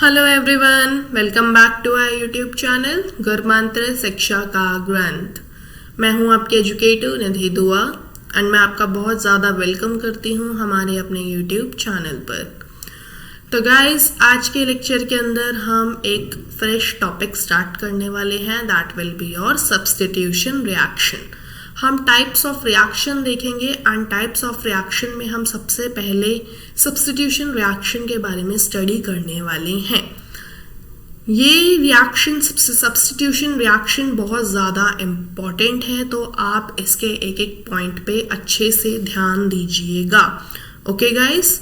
Hello everyone, welcome back to our YouTube channel गर्मांतर शिक्षा का ग्रंथ। मैं हूं आपके एजुकेटर निधि दुआ एंड मैं आपका बहुत ज़्यादा वेलकम करती हूं हमारे अपने यूट्यूब चैनल पर। तो गाइस, आज के लेक्चर के अंदर हम एक फ्रेश टॉपिक स्टार्ट करने वाले हैं, that will be your substitution reaction. हम टाइप्स ऑफ रिएक्शन देखेंगे एंड टाइप्स ऑफ रिएक्शन में हम सबसे पहले सब्स्टिट्यूशन रिएक्शन के बारे में स्टडी करने वाले हैं। ये रिएक्शन सब्स्टिट्यूशन रिएक्शन बहुत ज़्यादा इम्पॉर्टेंट है, तो आप इसके एक एक पॉइंट पे अच्छे से ध्यान दीजिएगा। ओके गाइस,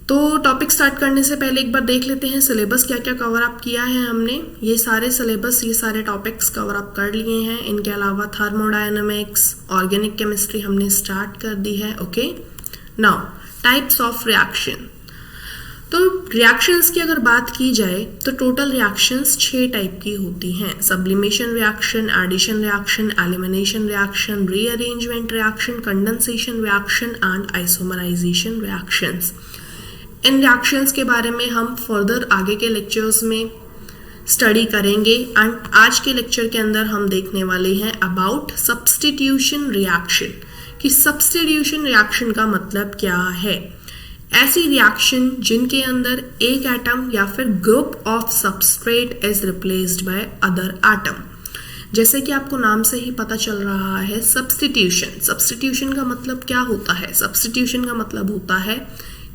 तो टॉपिक स्टार्ट करने से पहले एक बार देख लेते हैं सिलेबस क्या क्या कवर अप किया है हमने। ये सारे सिलेबस, ये सारे टॉपिक्स कवर अप कर लिए हैं। इनके अलावा थर्मोडायनामिक्स, ऑर्गेनिक केमिस्ट्री हमने स्टार्ट कर दी है। Okay, now types of reaction. तो रिएक्शंस की अगर बात की जाए तो टोटल रिएक्शंस 6 टाइप की होती हैं। Sublimation reaction, addition reaction, elimination reaction, rearrangement reaction, condensation reaction and isomerisation reactions. इन रिएक्शंस के बारे में हम फर्दर आगे के लेक्चर्स में स्टडी करेंगे एंड आज के लेक्चर के अंदर हम देखने वाले हैं अबाउट सब्स्टिट्यूशन रिएक्शन कि सब्स्टिट्यूशन रिएक्शन का मतलब क्या है। ऐसी रिएक्शन जिनके अंदर एक एटम या फिर group of substrate is replaced by other atom. जैसे कि आपको नाम से ही पता चल रहा है, सब्स्टिट्यूशन। सब्स्टिट्यूशन का मतलब क्या होता है? सब्स्टिट्यूशन का मतलब होता है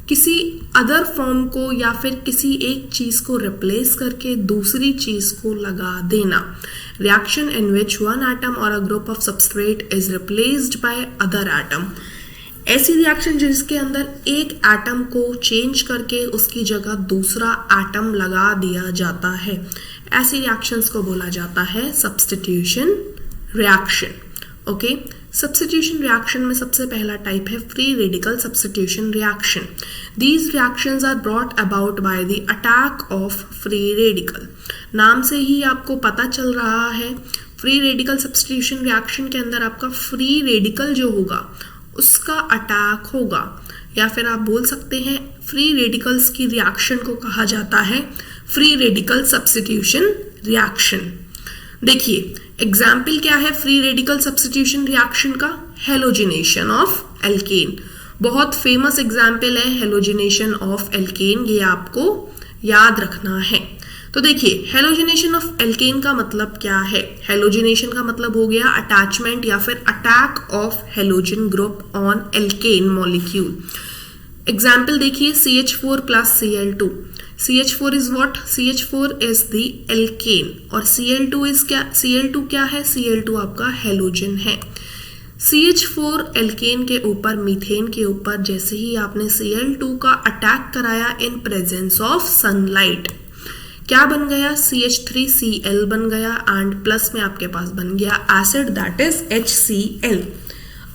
किसी अदर फॉर्म को या फिर किसी एक चीज को रिप्लेस करके दूसरी चीज को लगा देना। Reaction in which one atom और a group of substrate is replaced by other atom. ऐसी रिएक्शन जिसके अंदर एक एटम को चेंज करके उसकी जगह दूसरा एटम लगा दिया जाता है, ऐसी रिएक्शंस को बोला जाता है substitution reaction. Okay, substitution reaction में सबसे पहला टाइप है free radical substitution reaction. These reactions are brought about by the attack of free radical. नाम से ही आपको पता चल रहा है, फ्री रेडिकल सब्स्टिट्यूशन रिएक्शन के अंदर आपका फ्री रेडिकल जो होगा उसका अटैक होगा, या फिर आप बोल सकते हैं फ्री रेडिकल्स की रिएक्शन को कहा जाता है फ्री रेडिकल सब्स्टिट्यूशन रिएक्शन। देखिए एग्जाम्पल क्या है फ्री रेडिकल सब्स्टिट्यूशन रिएक्शन का? Halogenation of alkene. बहुत फेमस एग्जाम्पल है हेलोजिनेशन ऑफ एल्केन, ये आपको याद रखना है। तो देखिए हेलोजिनेशन ऑफ एल्केन का मतलब क्या है? हेलोजिनेशन का मतलब हो गया अटैचमेंट या फिर attack of halogen group on alkane molecule. Example देखिए CH4 plus Cl2। CH4 is what? CH4 is the alkane और Cl2 is क्या? Cl2 क्या है? Cl2 आपका हेलोजन है। CH4 एल्केन के ऊपर, मीथेन के ऊपर जैसे ही आपने Cl2 का अटैक कराया इन प्रेजेंस ऑफ सनलाइट, क्या बन गया? CH3Cl बन गया एंड प्लस में आपके पास बन गया एसिड, दैट इज HCl।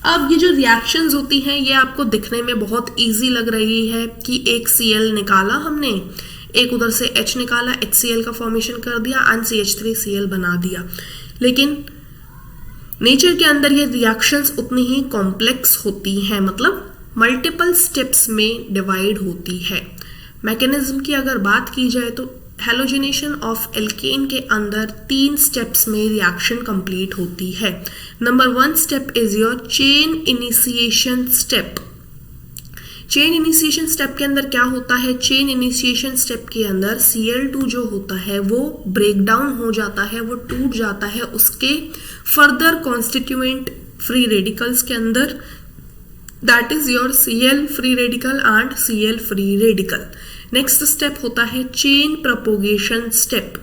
अब ये जो रिएक्शंस होती हैं ये आपको दिखने में बहुत इजी लग रही है कि एक Cl निकाला हमने, एक उधर से H निकाला, HCl का फॉर्मेशन कर दिया एंड CH3Cl बना दिया, लेकिन नेचर के अंदर ये रिएक्शंस उतनी ही कॉम्प्लेक्स होती हैं, मतलब मल्टीपल स्टेप्स में डिवाइड होती है। मैकेनिज्म की अगर बात की जाए तो हेलोजिनेशन ऑफ एल्केन के अंदर 3 स्टेप्स में रिएक्शन कंप्लीट होती है। Number 1 step is your chain initiation step. Chain initiation step के अंदर क्या होता है? चेन इनिशिएशन स्टेप के अंदर Cl2 जो होता है वो ब्रेक डाउन हो जाता है, वो टूट जाता है उसके फर्दर कॉन्स्टिट्यूएंट फ्री रेडिकल्स के अंदर, that is your Cl free radical and Cl free radical. Next step होता है chain propagation step.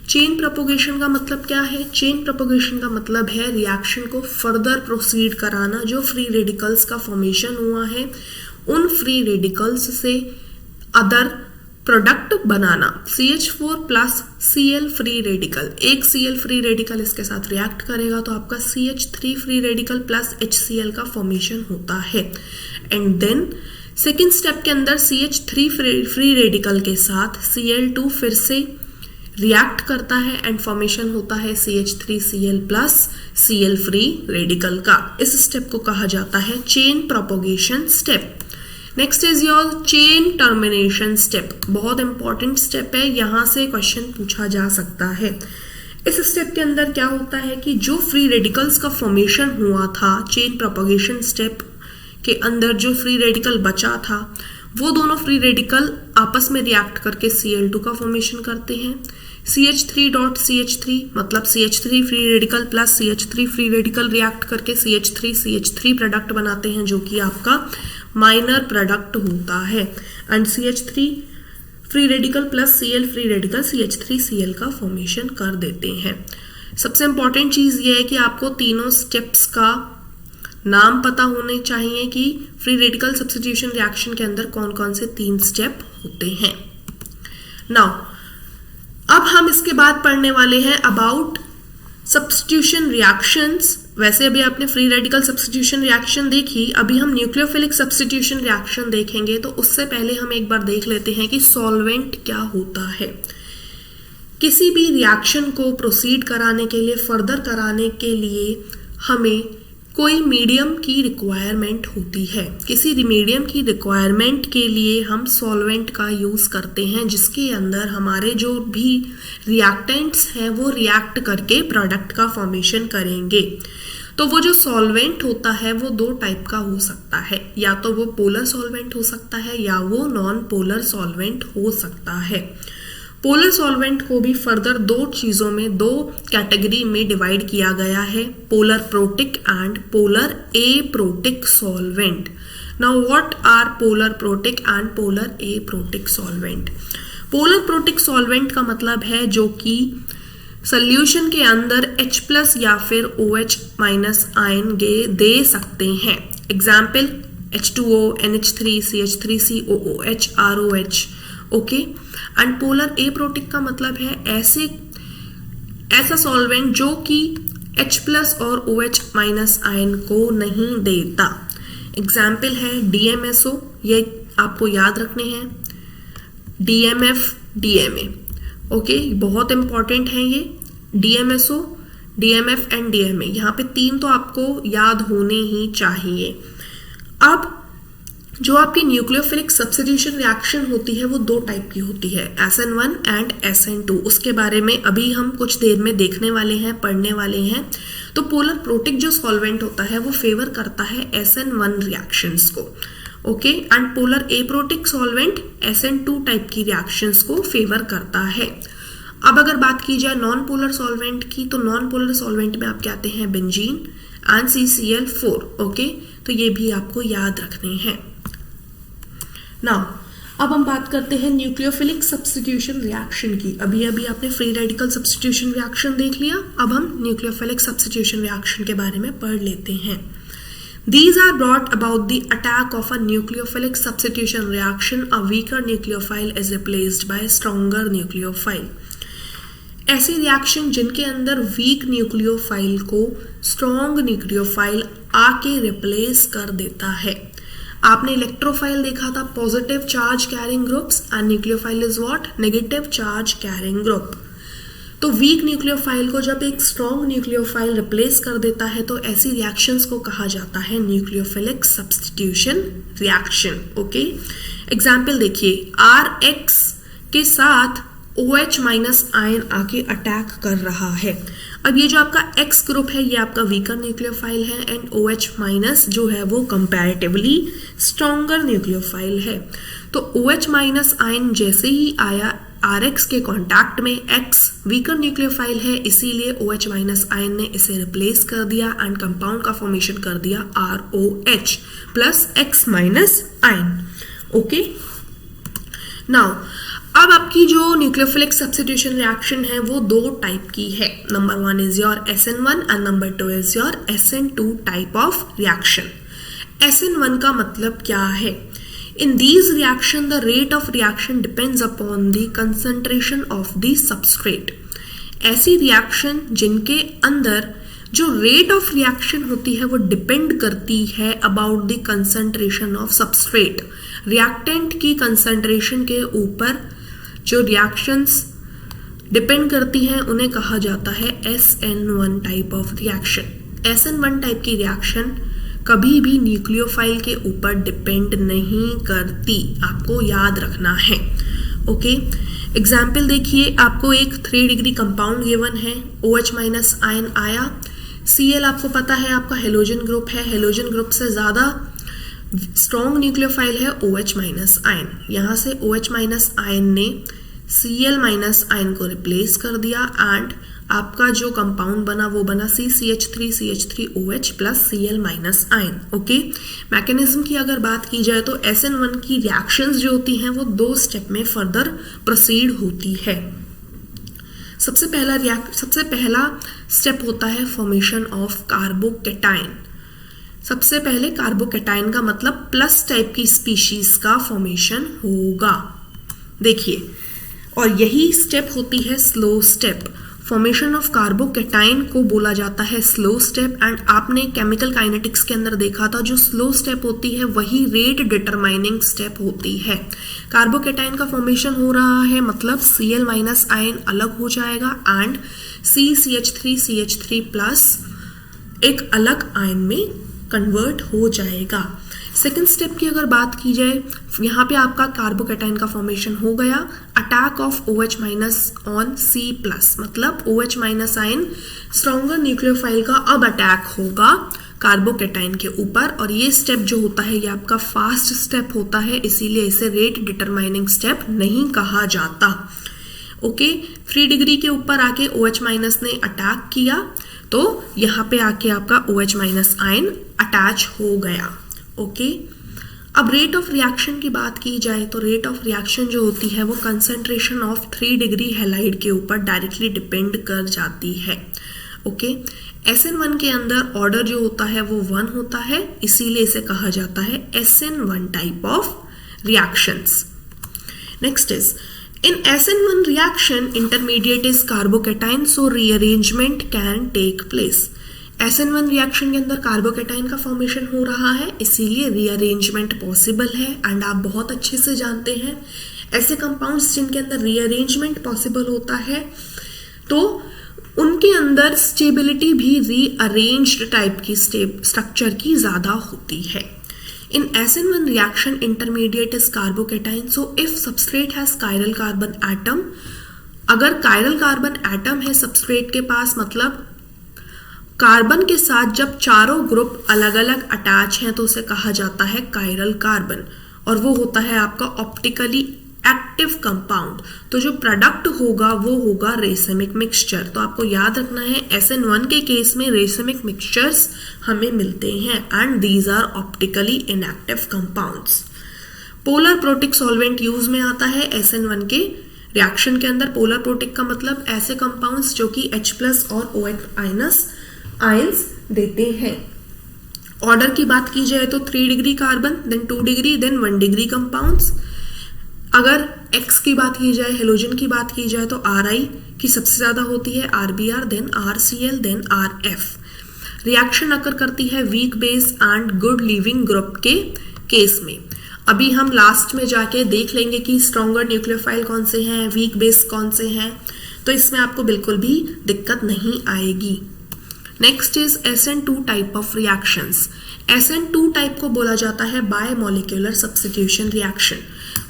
Chain propagation का मतलब क्या है? चेन प्रोपोगेशन का मतलब है रिएक्शन को फर्दर प्रोसीड कराना। जो फ्री रेडिकल्स का फॉर्मेशन हुआ है उन फ्री रेडिकल्स से अदर प्रोडक्ट बनाना। CH4 plus Cl free radical, एक Cl फ्री रेडिकल इसके साथ रिएक्ट करेगा तो आपका CH3 free radical plus HCl का फॉर्मेशन होता है। एंड देन सेकेंड स्टेप के अंदर CH3 फ्री रेडिकल के साथ Cl2 फिर से रिएक्ट करता है एंड फॉर्मेशन होता है CH3Cl plus Cl free radical का। इस स्टेप को कहा जाता है chain propagation step. Next is your chain termination step. बहुत इंपॉर्टेंट स्टेप है, यहां से क्वेश्चन पूछा जा सकता है। इस स्टेप के अंदर क्या होता है कि जो फ्री रेडिकल्स का फॉर्मेशन हुआ था चेन प्रोपगेशन स्टेप के अंदर, जो फ्री रेडिकल बचा था, वो दोनों फ्री रेडिकल आपस में रिएक्ट करके Cl2 का फॉर्मेशन करते हैं। CH3.CH3 मतलब CH3 free radical plus CH3 free radical react करके CH3 प्रोडक्ट बनाते हैं, जो कि आपका माइनर प्रोडक्ट होता है। And CH3 free radical plus Cl free radical CH3Cl का फॉर्मेशन कर देते हैं। सबसे इंपॉर्टेंट चीज ये है कि आपको तीनों स्टेप्स का नाम पता होने चाहिए कि फ्री रेडिकल सब्स्टिट्यूशन रिएक्शन के अंदर कौन कौन से 3 स्टेप होते हैं। नाउ अब हम इसके बाद पढ़ने वाले हैं अबाउट सब्स्टिट्यूशन रिएक्शंस। वैसे अभी आपने फ्री रेडिकल सब्स्टिट्यूशन रिएक्शन देखी, अभी हम न्यूक्लियोफिलिक सब्स्टिट्यूशन रिएक्शन देखेंगे। तो उससे पहले हम एक बार देख लेते हैं कि सॉल्वेंट क्या होता है। किसी भी रिएक्शन को प्रोसीड कराने के लिए, फर्दर कराने के लिए हमें कोई मीडियम की रिक्वायरमेंट होती है। किसी मीडियम की रिक्वायरमेंट के लिए हम सॉल्वेंट का यूज करते हैं, जिसके अंदर हमारे जो भी रिएक्टेंट्स हैं वो रिएक्ट करके प्रोडक्ट का फॉर्मेशन करेंगे। तो वो जो सॉल्वेंट होता है वो 2 टाइप का हो सकता है, या तो वो पोलर सॉल्वेंट हो सकता है या वो नॉन पोलर सॉल्वेंट हो सकता है। पोलर सॉल्वेंट को भी फर्दर 2 चीजों में, 2 कैटेगरी में डिवाइड किया गया है, polar protic and polar aprotic solvent. Now what are polar protic and polar aprotic solvent? Polar protic solvent का मतलब है जो कि सॉल्यूशन के अंदर H+ या फिर OH- आयन दे सकते हैं। Example H2O, NH3, CH3C, OOH, ROH। Okay. And polar aprotic का मतलब है ऐसा सॉल्वेंट जो कि H+ और OH- आयन को नहीं देता। एग्जाम्पल है DMSO, ये आपको याद रखने हैं, DMF, DMA। ओके, बहुत इंपॉर्टेंट है ये DMSO, DMF एंड DMA। यहाँ पे 3 तो आपको याद होने ही चाहिए। अब जो आपकी न्यूक्लियोफिलिक सब्स्टिट्यूशन रिएक्शन होती है वो 2 टाइप की होती है, SN1 एंड SN2। उसके बारे में अभी हम कुछ देर में देखने वाले हैं, पढ़ने वाले हैं। तो पोलर प्रोटिक जो सॉल्वेंट होता है वो फेवर करता है SN1 रिएक्शंस को। Okay. And polar aprotic solvent SN2 type की रिएक्शंस को फेवर करता है। अब अगर बात की जाए नॉन पोलर सॉल्वेंट की, तो नॉन पोलर सॉल्वेंट में आपके आते हैं बेंजीन एंड CCl4। ओके, तो ये भी आपको याद रखने हैं। नाउ अब हम बात करते हैं न्यूक्लियोफिलिक सब्स्टिट्यूशन रिएक्शन की। अभी आपने फ्री रेडिकल सब्स्टिट्यूशन रिएक्शन देख लिया, अब हम न्यूक्लियोफिलिक सब्स्टिट्यूशन रिएक्शन के बारे में पढ़ लेते हैं। These are brought about the attack of a nucleophilic substitution reaction. A weaker nucleophile is replaced by stronger nucleophile. ऐसी रिएक्शन जिनके अंदर वीक न्यूक्लियोफाइल को स्ट्रॉन्ग न्यूक्लियोफाइल आके रिप्लेस कर देता है। आपने इलेक्ट्रोफाइल देखा था, positive charge carrying groups, and nucleophile is what? Negative charge carrying group. तो वीक न्यूक्लियोफाइल को जब एक स्ट्रॉन्ग न्यूक्लियोफाइल रिप्लेस कर देता है तो ऐसी रिएक्शंस को कहा जाता है nucleophilic substitution reaction. Okay, example देखिए, RX के साथ OH- आयन आके अटैक कर रहा है। अब ये जो आपका X ग्रुप है ये आपका वीकर न्यूक्लियोफाइल है, एंड OH- जो है वो कंपैरेटिवली स्ट्रॉन्गर न्यूक्लियोफाइल है। तो OH- आयन जैसे ही आया RX के कांटेक्ट में, X वीकर न्यूक्लियोफाइल है, इसीलिए OH- आयन ने इसे रिप्लेस कर दिया एंड कंपाउंड का फॉर्मेशन कर दिया ROH plus X- ion. Okay, now अब आपकी जो न्यूक्लियोफिलिक सब्स्टिट्यूशन रिएक्शन है वो 2 टाइप की है। Number 1 is your SN1 and number 2 is your SN2 type of reaction. SN1 का मतलब क्या है? In these reaction, the rate of reaction depends upon the concentration of the substrate. ऐसी reaction जिनके अंदर जो रेट ऑफ रिएक्शन होती है वो डिपेंड करती है about the concentration of substrate. Reactant की कंसंट्रेशन के ऊपर जो रिएक्शंस डिपेंड करती हैं उन्हें कहा जाता है SN1 type of reaction. SN1 type की रिएक्शन कभी भी न्यूक्लियोफाइल के ऊपर डिपेंड नहीं करती, आपको याद रखना है। ओके, एग्जाम्पल देखिए, आपको एक 3 डिग्री कंपाउंड गिवन है, OH माइनस आयन आया, Cl आपको पता है आपका हेलोजन ग्रुप है, हेलोजन ग्रुप से ज़्यादा स्ट्रॉन्ग न्यूक्लियोफाइल है OH माइनस आयन। यहाँ से OH माइनस आयन ने Cl माइनस आयन को रिप्लेस कर दिया एंड आपका जो कंपाउंड बना वो बना CCH3CH3OH plus Cl minus ion. Okay, mechanism की अगर बात की जाए तो SN1 की रिएक्शंस जो होती हैं वो 2 स्टेप में फर्दर प्रोसीड होती है। सबसे पहला स्टेप होता है फॉर्मेशन ऑफ कार्बोकेटाइन। सबसे पहले कार्बोकेटाइन का मतलब प्लस टाइप की स्पीशीज का फॉर्मेशन होगा, देखिए, और यही स्टेप होती है slow step. Formation of carbocation को बोला जाता है स्लो स्टेप एंड आपने केमिकल काइनेटिक्स के अंदर देखा था जो स्लो स्टेप होती है वही रेट डिटरमाइनिंग स्टेप होती है। कार्बोकेटाइन का फॉर्मेशन हो रहा है मतलब Cl माइनस आयन अलग हो जाएगा एंड CCH3CH3 प्लस एक अलग आयन में कन्वर्ट हो जाएगा। सेकेंड स्टेप की अगर बात की जाए, यहाँ पे आपका कार्बोकेटाइन का फॉर्मेशन हो गया, attack of OH minus on C plus, मतलब OH minus ion stronger nucleophile का अब अटैक होगा कार्बोकेटाइन के ऊपर, और ये स्टेप जो होता है ये आपका फास्ट स्टेप होता है, इसीलिए इसे रेट डिटरमाइनिंग स्टेप नहीं कहा जाता। ओके, 3 डिग्री के ऊपर आके OH माइनस ने अटैक किया तो यहाँ पे आके आपका OH माइनस आयन अटैच हो गया। ओके, अब रेट ऑफ रिएक्शन की बात की जाए तो रेट ऑफ रिएक्शन जो होती है वो कंसंट्रेशन ऑफ 3 डिग्री हैलाइड के ऊपर डायरेक्टली डिपेंड कर जाती है। ओके, SN1 के अंदर ऑर्डर जो होता है वो 1 होता है, इसीलिए इसे कहा जाता है SN1 type of reactions. Next is in SN1 reaction intermediate is carbocation, so rearrangement can take place। SN1 reaction के अंदर कार्बोकेटाइन का फॉर्मेशन हो रहा है, इसीलिए रीअरेंजमेंट पॉसिबल है एंड आप बहुत अच्छे से जानते हैं ऐसे कंपाउंड्स जिनके अंदर रीअरेंजमेंट पॉसिबल होता है तो उनके अंदर स्टेबिलिटी भी रीअरेंज्ड टाइप की स्ट्रक्चर की ज्यादा होती है। In SN1 reaction intermediate is carbocation, so if substrate has chiral carbon atom, अगर chiral carbon atom है सबस्ट्रेट के पास मतलब कार्बन के साथ जब चारों ग्रुप अलग अलग अटैच हैं तो उसे कहा जाता है कायरल कार्बन, और वो होता है आपका ऑप्टिकली एक्टिव कंपाउंड। तो जो प्रोडक्ट होगा वो होगा रेसिमिक मिक्सचर। तो आपको याद रखना है SN1 के केस में रेसिमिक मिक्सचर्स हमें मिलते हैं and these are optically inactive compounds. Polar protic solvent use में आता है SN1 के रिएक्शन के अंदर। पोलर प्रोटिक का मतलब ऐसे कंपाउंड्स जो कि H+ और OH आयंस देते हैं। ऑर्डर की बात की जाए तो 3 degree carbon, then 2 degree, then 1 degree compounds. अगर X की बात की जाए, हेलोजन की बात की जाए तो Ri की सबसे ज्यादा होती है, RBr, then RCl, then RF। Reaction occur करती है weak base and good leaving group के केस में। अभी हम लास्ट में जाके देख लेंगे कि स्ट्रॉन्गर न्यूक्लियोफाइल कौन से हैं, वीक बेस कौन से हैं, तो इसमें आपको बिल्कुल भी दिक्कत नहीं आएगी। Next is SN2 type of reactions. SN2 type को बोला जाता है बायमोलिक्यूलर सब्स्टिट्यूशन रिएक्शन।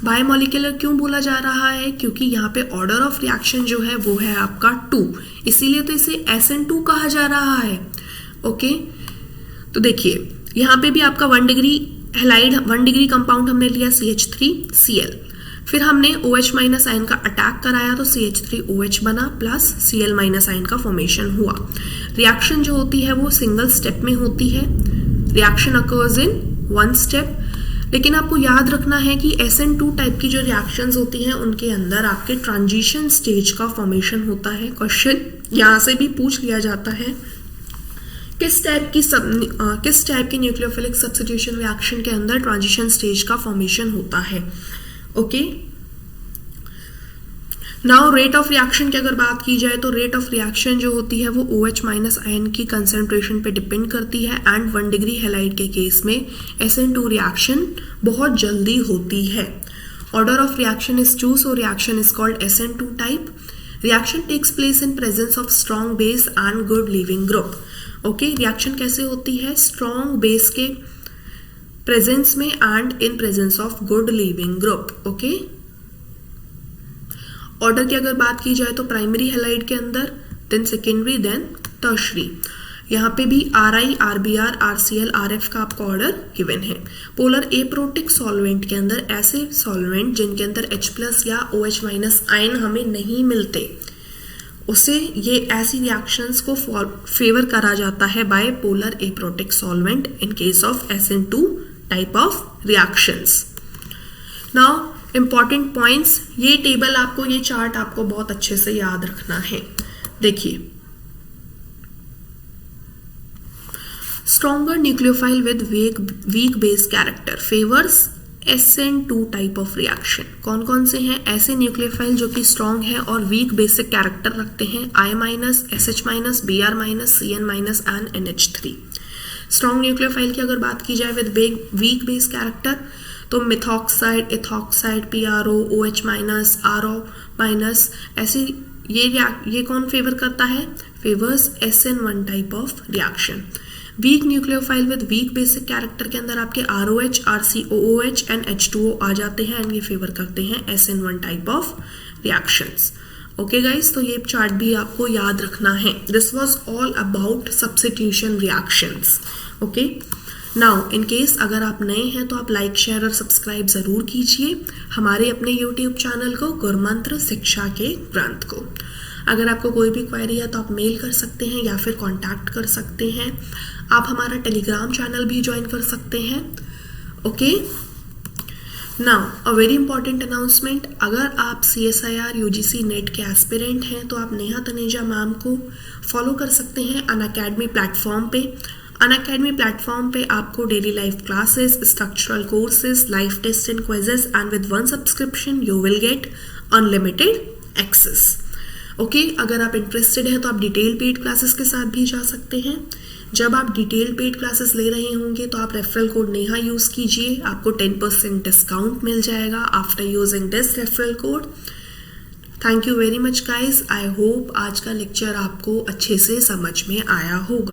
बायमोलिक्यूलर क्यों बोला जा रहा है? क्योंकि यहाँ पे ऑर्डर ऑफ रिएक्शन जो है वो है आपका 2, इसीलिए तो इसे SN2 कहा जा रहा है। ओके, तो देखिए यहाँ पे भी आपका 1 डिग्री हैलाइड 1 डिग्री कंपाउंड हमने लिया CH3Cl, फिर हमने OH माइनस आयन का अटैक कराया तो CH3OH बना प्लस Cl माइनस आयन का फॉर्मेशन हुआ। रिएक्शन जो होती है वो सिंगल स्टेप में होती है, रिएक्शन अकर्स इन 1 स्टेप। लेकिन आपको याद रखना है कि SN2 टाइप की जो रिएक्शंस होती हैं उनके अंदर आपके ट्रांजिशन स्टेज का फॉर्मेशन होता है। क्वेश्चन यहाँ से भी पूछ लिया जाता है किस टाइप की न्यूक्लियोफिलिक सब्स्टिट्यूशन रिएक्शन के अंदर ट्रांजिशन स्टेज का फॉर्मेशन होता है। Okay, now rate of reaction की अगर बात की जाए तो रेट ऑफ रिएक्शन जो होती है वो OH माइनस आयन की कंसंट्रेशन पे डिपेंड करती है एंड 1 डिग्री हैलाइड के केस में SN2 रिएक्शन बहुत जल्दी होती है। Order of reaction is 2, so reaction is called SN2 type. Reaction takes place in presence of strong base and good leaving group. Okay, reaction कैसे होती है? स्ट्रॉन्ग बेस के प्रेजेंस में and in presence of good leaving group. Okay, order की अगर बात की जाए तो प्राइमरी हैलाइड के अंदर, देन सेकेंडरी, देन टर्शरी। यहाँ पे भी RI, RBr, RCl, RF का आपको ऑर्डर गिवन है। पोलर एप्रोटिक सॉल्वेंट के अंदर ऐसे सॉल्वेंट जिनके अंदर H+ या OH- आयन हमें नहीं मिलते, उसे ये ऐसी रिएक्शंस को फेवर करा जाता है by polar aprotic solvent in case of SN2 type of reactions. Now important points, ये टेबल आपको, ये चार्ट आपको बहुत अच्छे से याद रखना है। देखिए, stronger nucleophile with weak base character favours SN2 type of reaction. कौन कौन से हैं ऐसे न्यूक्लियोफाइल जो कि स्ट्रॉन्ग है और वीक बेसिक कैरेक्टर रखते हैं? I-, SH-, Br-, Cn- and NH3। Strong nucleophile की अगर बात की जाए विद वीक बेस कैरेक्टर तो methoxide, ethoxide, PRO, OH-, RO-, ऐसे ये कौन फेवर करता है? Favours SN1 type of reaction. Weak nucleophile with weak basic character के अंदर आपके ROH, RCOOH एंड H2O आ जाते हैं एंड ये फेवर करते हैं SN1 type of reactions. Okay guys, तो ये चार्ट भी आपको याद रखना है। This was all about substitution reactions. Okay, now in case अगर आप नए हैं तो आप लाइक, शेयर और सब्सक्राइब जरूर कीजिए हमारे अपने यूट्यूब चैनल को, गुरमंत्र शिक्षा के ग्रंथ को। अगर आपको कोई भी क्वेरी है तो आप मेल कर सकते हैं या फिर कांटेक्ट कर सकते हैं। आप हमारा टेलीग्राम चैनल भी ज्वाइन कर सकते हैं। Okay, now a very important announcement, अगर आप CSIR UGC नेट के एस्पिरेंट हैं तो आप नेहा तनेजा मैम को फॉलो कर सकते हैं अनअकैडमी प्लेटफॉर्म पे। अनअकैडमी प्लेटफॉर्म पे आपको daily life classes, structural courses, live test and quizzes and with one subscription you will get unlimited access. Okay, अगर आप इंटरेस्टेड हैं तो आप डिटेल पेड क्लासेस के साथ भी जा सकते हैं। जब आप डिटेल पेड क्लासेस ले रहे होंगे तो आप रेफरल कोड नेहा यूज कीजिए, आपको 10% डिस्काउंट मिल जाएगा after using this referral code. Thank you very much guys. I hope आज का लेक्चर आपको अच्छे से समझ में आया होगा।